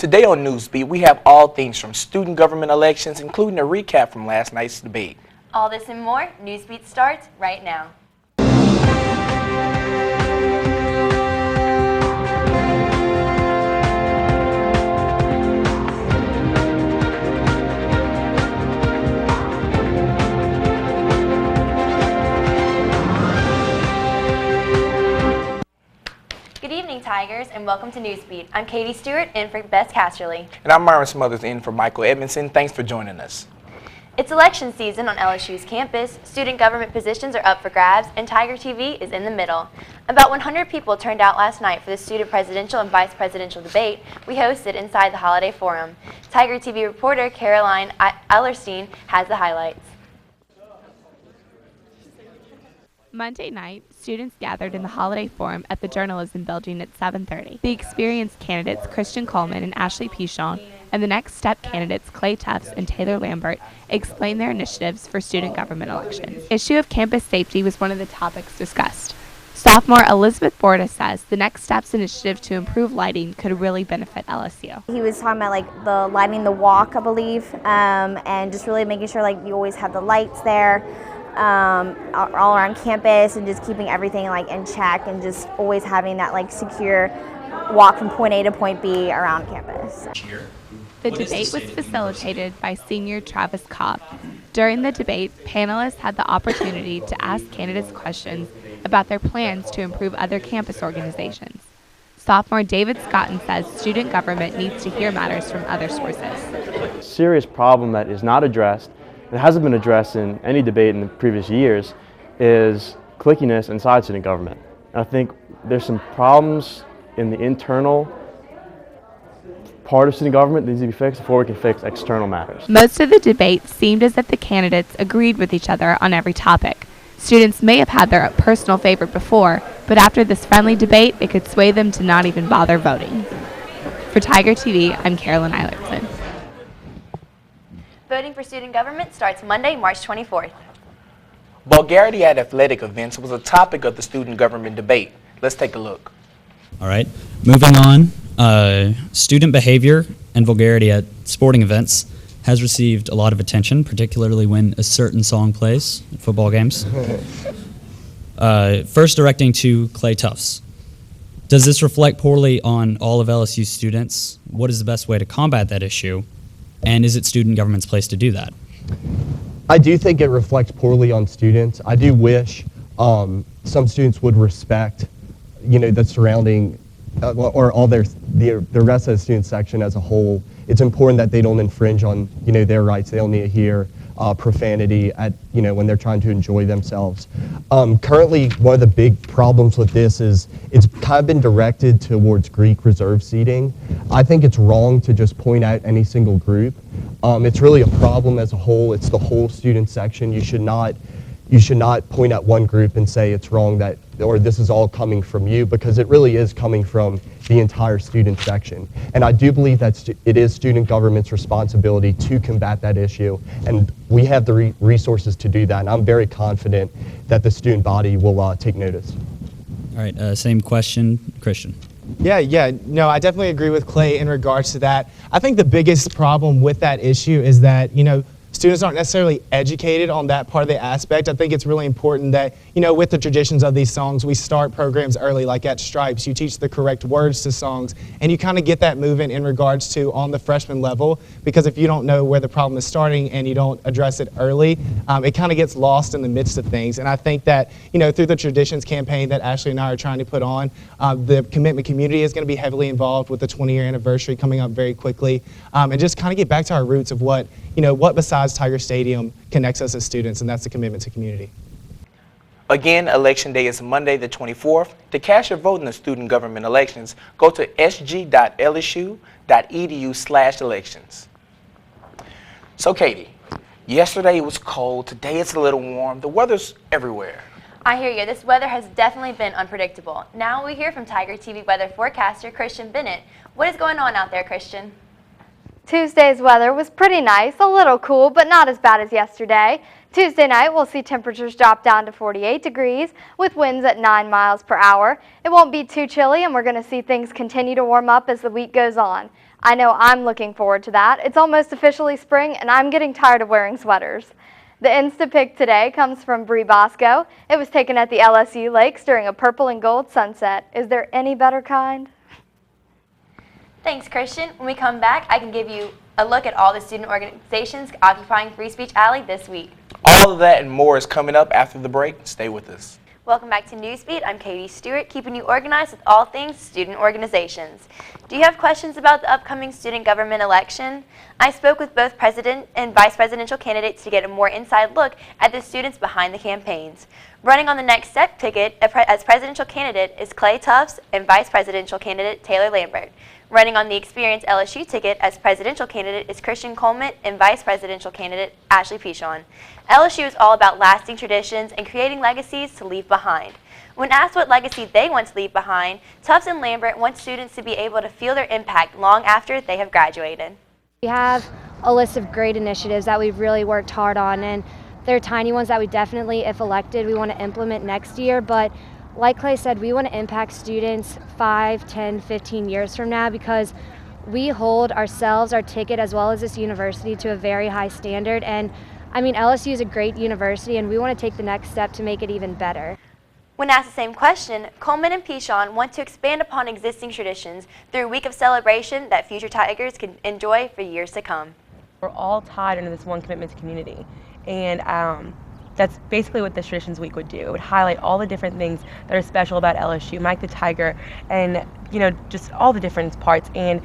Today on Newsbeat, we have all things from student government elections, including a recap from last night's debate. All this and more, Newsbeat starts right now. Good evening, Tigers, and welcome to Newsbeat. I'm Katie Stewart, in for Beth Casterly. And I'm Myron Smothers, in for Michael Edmondson. Thanks for joining us. It's election season on LSU's campus. Student government positions are up for grabs, and Tiger TV is in the middle. About 100 people turned out last night for the student presidential and vice presidential debate we hosted inside the Holiday Forum. Tiger TV reporter Caroline Ellerstein has the highlights. Monday night, students gathered in the Holiday Forum at the Journalism Building at 7:30. The experienced candidates Christian Coleman and Ashley Pichon and the Next Step candidates Clay Tufts and Taylor Lambert explained their initiatives for student government elections. The issue of campus safety was one of the topics discussed. Sophomore Elizabeth Borda says the Next Steps initiative to improve lighting could really benefit LSU. He was talking about like the lighting the walk, I believe, and just really making sure like you always have the lights there. All around campus and just keeping everything like in check and just always having that like secure walk from point A to point B around campus. The debate was facilitated by senior Travis Cobb. During the debate, panelists had the opportunity to ask candidates questions about their plans to improve other campus organizations. Sophomore David Scotton says student government needs to hear matters from other sources. Serious problem that is not addressed, it hasn't been addressed in any debate in the previous years, is cliquiness inside student government. And I think there's some problems in the internal part of student government that needs to be fixed before we can fix external matters. Most of the debate seemed as if the candidates agreed with each other on every topic. Students may have had their personal favorite before, but after this friendly debate, it could sway them to not even bother voting. For Tiger TV, I'm Carolyn Eilertson. Voting for student government starts Monday, March 24th. Vulgarity at athletic events was a topic of the student government debate. Let's take a look. All right, moving on. Student behavior and vulgarity at sporting events has received a lot of attention, particularly when a certain song plays at football games. First, directing to Clay Tufts. Does this reflect poorly on all of LSU students? What is the best way to combat that issue? And is it student government's place to do that? I do think it reflects poorly on students. I do wish some students would respect, the surrounding, or all the rest of the student section as a whole. It's important that they don't infringe on, their rights. They don't need to hear profanity at, when they're trying to enjoy themselves. Currently, one of the big problems with this is it's kind of been directed towards Greek reserve seating. I think it's wrong to just point out any single group. It's really a problem as a whole. It's the whole student section. You should not point at one group and say it's wrong that, or this is all coming from you, because it really is coming from the entire student section. And I do believe that it is student government's responsibility to combat that issue, and we have the resources to do that, and I'm very confident that the student body will take notice. All right, same question, Christian. No, I definitely agree with Clay in regards to that. I think the biggest problem with that issue is that, students aren't necessarily educated on that part of the aspect. I think it's really important that, with the traditions of these songs, we start programs early, like at Stripes. You teach the correct words to songs, and you kind of get that movement in regards to on the freshman level, because if you don't know where the problem is starting and you don't address it early, it kind of gets lost in the midst of things. And I think that, through the traditions campaign that Ashley and I are trying to put on, the commitment community is going to be heavily involved with the 20-year anniversary coming up very quickly, and just kind of get back to our roots of what besides Tiger Stadium connects us as students, and that's the commitment to community. Again, Election Day is Monday the 24th. To cast your vote in the student government elections, go to sg.lsu.edu/elections. So Katie, yesterday it was cold, today it's a little warm, the weather's everywhere. I hear you. This weather has definitely been unpredictable. Now we hear from Tiger TV weather forecaster Christian Bennett. What is going on out there, Christian? Tuesday's weather was pretty nice, a little cool, but not as bad as yesterday. Tuesday night, we'll see temperatures drop down to 48 degrees with winds at 9 miles per hour. It won't be too chilly, and we're going to see things continue to warm up as the week goes on. I know I'm looking forward to that. It's almost officially spring, and I'm getting tired of wearing sweaters. The Insta pic today comes from Bree Bosco. It was taken at the LSU Lakes during a purple and gold sunset. Is there any better kind? Thanks, Christian. When we come back, I can give you a look at all the student organizations occupying Free Speech Alley this week. All of that and more is coming up after the break. Stay with us. Welcome back to Newsbeat. I'm Katie Stewart, keeping you organized with all things student organizations. Do you have questions about the upcoming student government election? I spoke with both president and vice presidential candidates to get a more inside look at the students behind the campaigns. Running on the Next Step ticket as presidential candidate is Clay Tufts and vice presidential candidate Taylor Lambert. Running on the Experience LSU ticket as presidential candidate is Christian Coleman and vice presidential candidate Ashley Pichon. LSU is all about lasting traditions and creating legacies to leave behind. When asked what legacy they want to leave behind, Tufts and Lambert want students to be able to feel their impact long after they have graduated. We have a list of great initiatives that we've really worked hard on, and they're tiny ones that we definitely, if elected, we want to implement next year. But like Clay said, we want to impact students 5, 10, 15 years from now, because we hold ourselves, our ticket, as well as this university to a very high standard. And I mean, LSU is a great university, and we want to take the next step to make it even better. When asked the same question, Coleman and Pichon want to expand upon existing traditions through a week of celebration that future Tigers can enjoy for years to come. We're all tied under this one commitment to community, and that's basically what this Traditions Week would do. It would highlight all the different things that are special about LSU, Mike the Tiger, and just all the different parts. And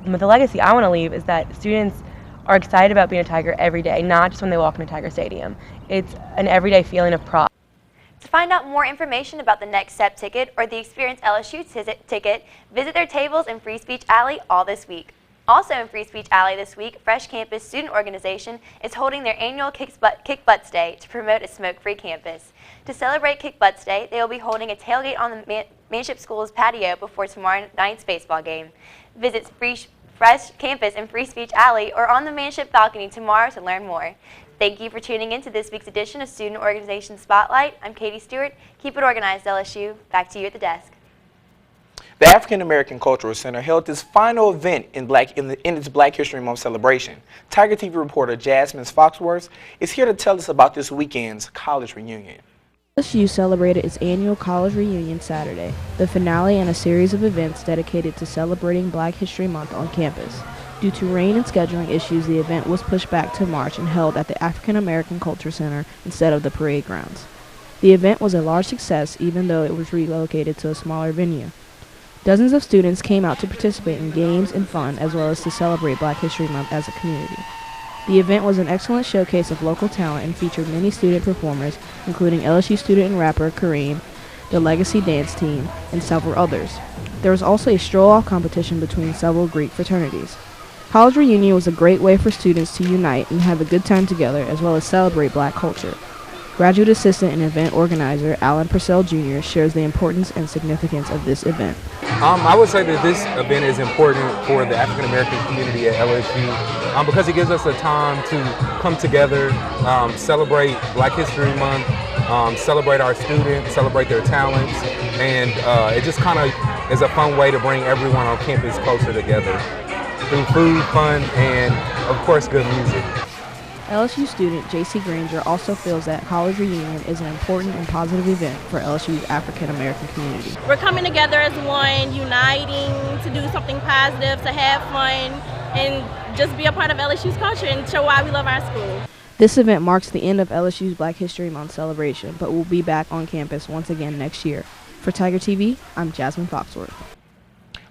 the legacy I want to leave is that students are excited about being a Tiger every day, not just when they walk into Tiger Stadium. It's an everyday feeling of pride. To find out more information about the Next Step ticket or the Experience LSU ticket, visit their tables in Free Speech Alley all this week. Also in Free Speech Alley this week, Fresh Campus Student Organization is holding their annual Kick Butts Day to promote a smoke-free campus. To celebrate Kick Butts Day, they will be holding a tailgate on the Manship School's patio before tomorrow night's baseball game. Visit Fresh Campus in Free Speech Alley or on the Manship balcony tomorrow to learn more. Thank you for tuning in to this week's edition of Student Organization Spotlight. I'm Katie Stewart. Keep it organized, LSU. Back to you at the desk. The African American Cultural Center held its final event in its Black History Month celebration. Tiger TV reporter Jasmine Foxworth is here to tell us about this weekend's college reunion. LSU celebrated its annual college reunion Saturday, the finale in a series of events dedicated to celebrating Black History Month on campus. Due to rain and scheduling issues, the event was pushed back to March and held at the African American Culture Center instead of the parade grounds. The event was a large success even though it was relocated to a smaller venue. Dozens of students came out to participate in games and fun as well as to celebrate Black History Month as a community. The event was an excellent showcase of local talent and featured many student performers, including LSU student and rapper Kareem, the Legacy Dance Team, and several others. There was also a stroll-off competition between several Greek fraternities. College reunion was a great way for students to unite and have a good time together as well as celebrate Black culture. Graduate Assistant and Event Organizer Alan Purcell Jr. shares the importance and significance of this event. I would say that this event is important for the African American community at LSU because it gives us a time to come together, celebrate Black History Month, celebrate our students, celebrate their talents, and it just kind of is a fun way to bring everyone on campus closer together through food, fun, and of course good music. LSU student J.C. Granger also feels that college reunion is an important and positive event for LSU's African American community. We're coming together as one, uniting to do something positive, to have fun, and just be a part of LSU's culture and show why we love our school. This event marks the end of LSU's Black History Month celebration, but will be back on campus once again next year. For Tiger TV, I'm Jasmine Foxworth.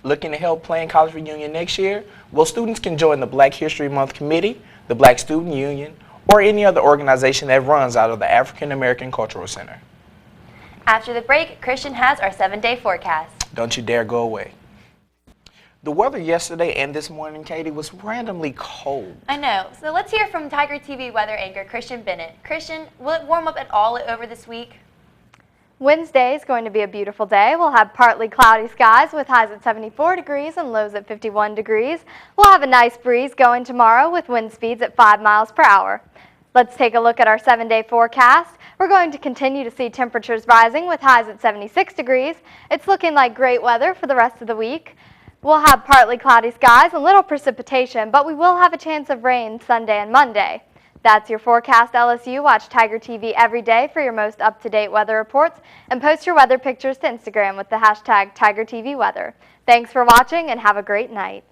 Looking to help plan college reunion next year? Well, students can join the Black History Month Committee, the Black Student Union, or any other organization that runs out of the African American Cultural Center. After the break, Christian has our 7-day forecast. Don't you dare go away. The weather yesterday and this morning, Katie, was randomly cold. I know. So let's hear from Tiger TV weather anchor Christian Bennett. Christian, will it warm up at all over this week? Wednesday is going to be a beautiful day. We'll have partly cloudy skies with highs at 74 degrees and lows at 51 degrees. We'll have a nice breeze going tomorrow with wind speeds at 5 miles per hour. Let's take a look at our 7-day forecast. We're going to continue to see temperatures rising with highs at 76 degrees. It's looking like great weather for the rest of the week. We'll have partly cloudy skies and little precipitation, but we will have a chance of rain Sunday and Monday. That's your forecast, LSU. Watch Tiger TV every day for your most up-to-date weather reports and post your weather pictures to Instagram with the hashtag TigerTVWeather. Thanks for watching and have a great night.